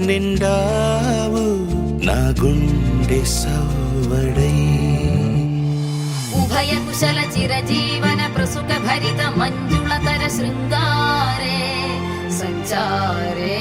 నిండావు నా గుండె సవ్వడై. ఉభయ కుశల చిరజీవన ప్రసుక భరిత మంజుళతర శృంగారే సంచారే.